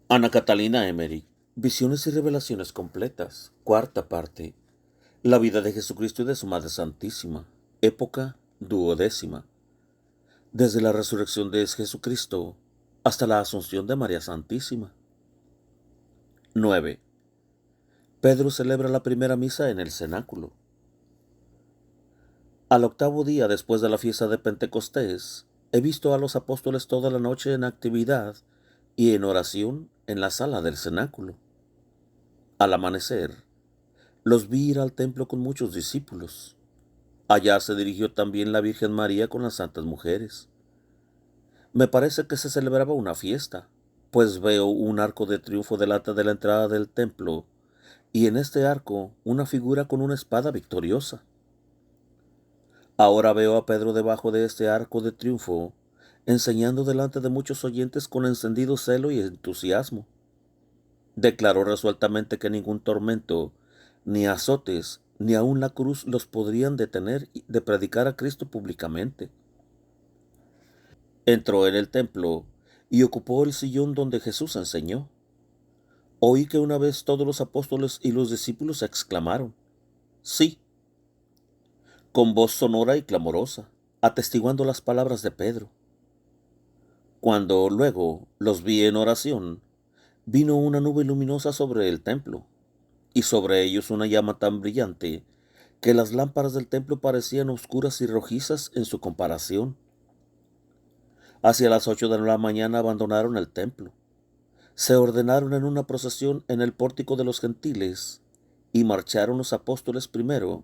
Ana Catalina Emery, Visiones y Revelaciones Completas, cuarta parte. La vida de Jesucristo y de su Madre Santísima, época duodécima. Desde la resurrección de Jesucristo hasta la asunción de María Santísima. 9. Pedro celebra la primera misa en el cenáculo. Al octavo día después de la fiesta de Pentecostés, he visto a los apóstoles toda la noche en actividad y en oración en la sala del cenáculo. Al amanecer, los vi ir al templo con muchos discípulos. Allá se dirigió también la Virgen María con las santas mujeres. Me parece que se celebraba una fiesta, pues veo un arco de triunfo delante de la entrada del templo, y en este arco una figura con una espada victoriosa. Ahora veo a Pedro debajo de este arco de triunfo, enseñando delante de muchos oyentes con encendido celo y entusiasmo. Declaró resueltamente que ningún tormento, ni azotes, ni aun la cruz los podrían detener de predicar a Cristo públicamente. Entró en el templo y ocupó el sillón donde Jesús enseñó. Oí que una vez todos los apóstoles y los discípulos exclamaron, sí, con voz sonora y clamorosa, atestiguando las palabras de Pedro. Cuando luego los vi en oración, vino una nube luminosa sobre el templo, y sobre ellos una llama tan brillante que las lámparas del templo parecían oscuras y rojizas en su comparación. Hacia las 8 de la mañana abandonaron el templo. Se ordenaron en una procesión en el pórtico de los gentiles, y marcharon los apóstoles primero,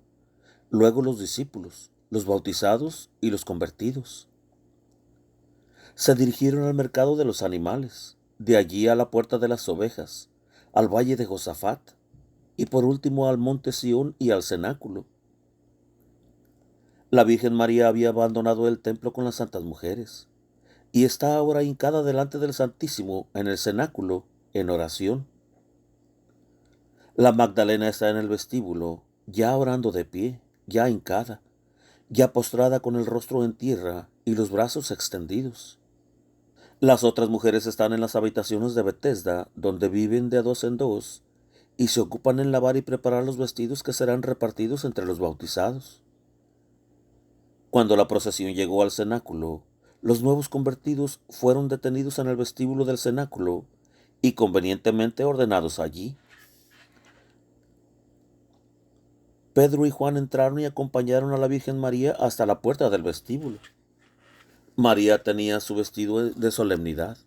luego los discípulos, los bautizados y los convertidos. Se dirigieron al mercado de los animales, de allí a la puerta de las ovejas, al valle de Josafat, y por último al monte Sión y al cenáculo. La Virgen María había abandonado el templo con las santas mujeres, y está ahora hincada delante del Santísimo en el cenáculo, en oración. La Magdalena está en el vestíbulo, ya orando de pie, ya hincada, ya postrada con el rostro en tierra y los brazos extendidos. Las otras mujeres están en las habitaciones de Betesda, donde viven de dos en dos, y se ocupan en lavar y preparar los vestidos que serán repartidos entre los bautizados. Cuando la procesión llegó al cenáculo, los nuevos convertidos fueron detenidos en el vestíbulo del cenáculo y convenientemente ordenados allí. Pedro y Juan entraron y acompañaron a la Virgen María hasta la puerta del vestíbulo. María tenía su vestido de solemnidad.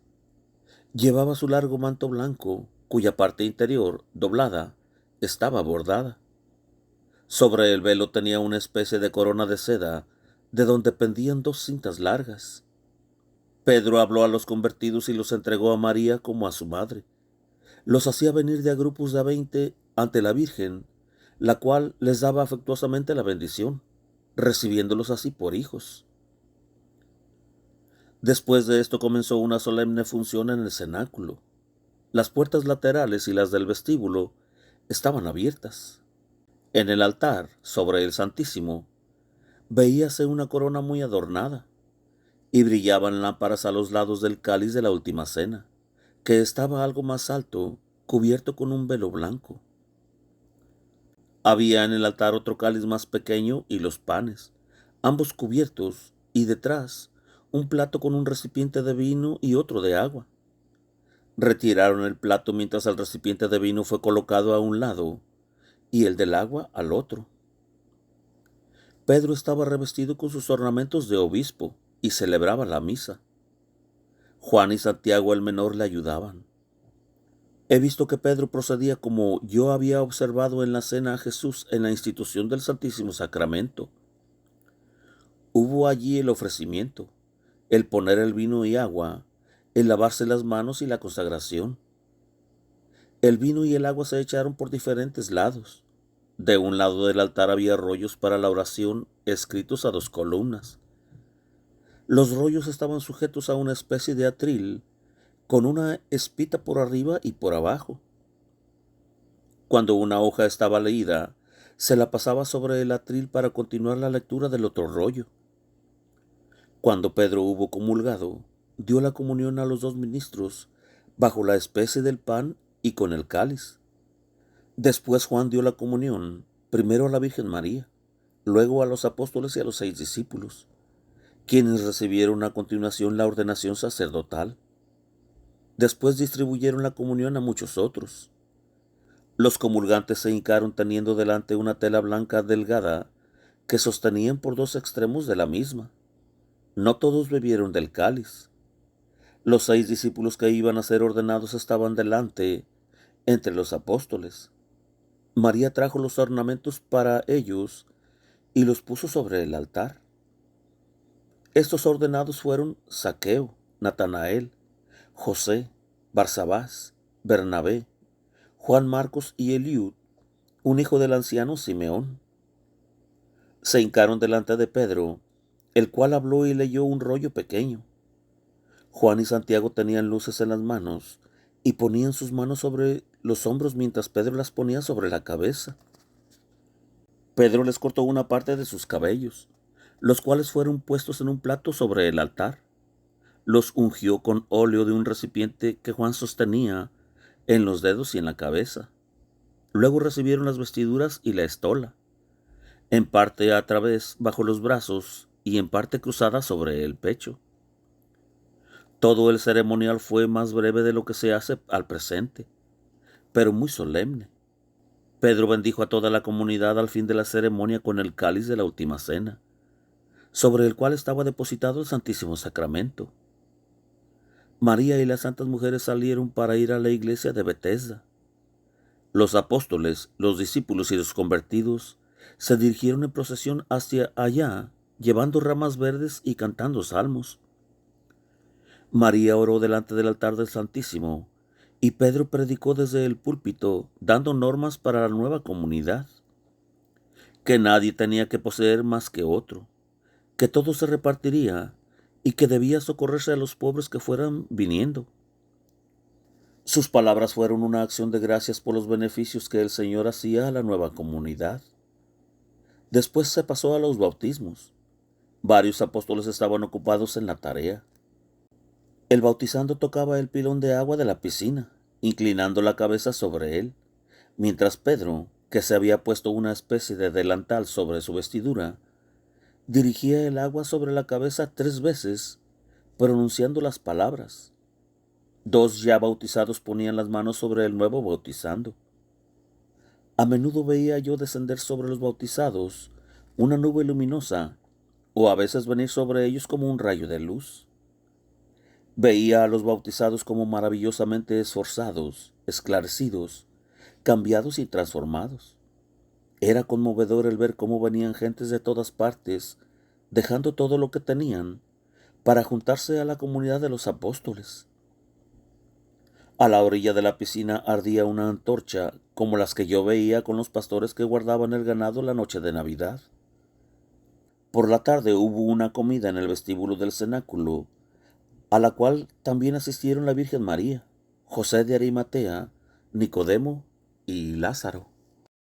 Llevaba su largo manto blanco, cuya parte interior, doblada, estaba bordada. Sobre el velo tenía una especie de corona de seda, de donde pendían dos cintas largas. Pedro habló a los convertidos y los entregó a María como a su madre. Los hacía venir de a grupos de 20 ante la Virgen, la cual les daba afectuosamente la bendición, recibiéndolos así por hijos. Después de esto comenzó una solemne función en el cenáculo. Las puertas laterales y las del vestíbulo estaban abiertas. En el altar, sobre el Santísimo, veíase una corona muy adornada, y brillaban lámparas a los lados del cáliz de la última cena, que estaba algo más alto, cubierto con un velo blanco. Había en el altar otro cáliz más pequeño y los panes, ambos cubiertos, y detrás un plato con un recipiente de vino y otro de agua. Retiraron el plato mientras el recipiente de vino fue colocado a un lado y el del agua al otro. Pedro estaba revestido con sus ornamentos de obispo y celebraba la misa. Juan y Santiago el menor le ayudaban. He visto que Pedro procedía como yo había observado en la cena a Jesús en la institución del Santísimo Sacramento. Hubo allí el ofrecimiento, el poner el vino y agua, el lavarse las manos y la consagración. El vino y el agua se echaron por diferentes lados. De un lado del altar había rollos para la oración escritos a dos columnas. Los rollos estaban sujetos a una especie de atril, con una espita por arriba y por abajo. Cuando una hoja estaba leída, se la pasaba sobre el atril para continuar la lectura del otro rollo. Cuando Pedro hubo comulgado, dio la comunión a los dos ministros, bajo la especie del pan y con el cáliz. Después Juan dio la comunión, primero a la Virgen María, luego a los apóstoles y a los 6 discípulos, quienes recibieron a continuación la ordenación sacerdotal. Después distribuyeron la comunión a muchos otros. Los comulgantes se hincaron teniendo delante una tela blanca delgada que sostenían por 2 extremos de la misma. No todos bebieron del cáliz. Los 6 discípulos que iban a ser ordenados estaban delante, entre los apóstoles. María trajo los ornamentos para ellos y los puso sobre el altar. Estos ordenados fueron Zaqueo, Natanael, José, Barsabás, Bernabé, Juan Marcos y Eliud, un hijo del anciano Simeón. Se hincaron delante de Pedro, el cual habló y leyó un rollo pequeño. Juan y Santiago tenían luces en las manos y ponían sus manos sobre los hombros mientras Pedro las ponía sobre la cabeza. Pedro les cortó una parte de sus cabellos, los cuales fueron puestos en un plato sobre el altar. Los ungió con óleo de un recipiente que Juan sostenía en los dedos y en la cabeza. Luego recibieron las vestiduras y la estola, en parte a través bajo los brazos y en parte cruzada sobre el pecho. Todo el ceremonial fue más breve de lo que se hace al presente, pero muy solemne. Pedro bendijo a toda la comunidad al fin de la ceremonia con el cáliz de la última cena, sobre el cual estaba depositado el Santísimo Sacramento. María y las santas mujeres salieron para ir a la iglesia de Betesda. Los apóstoles, los discípulos y los convertidos se dirigieron en procesión hacia allá, llevando ramas verdes y cantando salmos. María oró delante del altar del Santísimo, y Pedro predicó desde el púlpito, dando normas para la nueva comunidad. Que nadie tenía que poseer más que otro, que todo se repartiría y que debía socorrerse a los pobres que fueran viniendo. Sus palabras fueron una acción de gracias por los beneficios que el Señor hacía a la nueva comunidad. Después se pasó a los bautismos. Varios apóstoles estaban ocupados en la tarea. El bautizando tocaba el pilón de agua de la piscina, inclinando la cabeza sobre él, mientras Pedro, que se había puesto una especie de delantal sobre su vestidura, dirigía el agua sobre la cabeza 3 veces, pronunciando las palabras. 2 ya bautizados ponían las manos sobre el nuevo bautizando. A menudo veía yo descender sobre los bautizados una nube luminosa, o a veces venir sobre ellos como un rayo de luz. Veía a los bautizados como maravillosamente esforzados, esclarecidos, cambiados y transformados. Era conmovedor el ver cómo venían gentes de todas partes, dejando todo lo que tenían, para juntarse a la comunidad de los apóstoles. A la orilla de la piscina ardía una antorcha, como las que yo veía con los pastores que guardaban el ganado la noche de Navidad. Por la tarde hubo una comida en el vestíbulo del cenáculo, a la cual también asistieron la Virgen María, José de Arimatea, Nicodemo y Lázaro.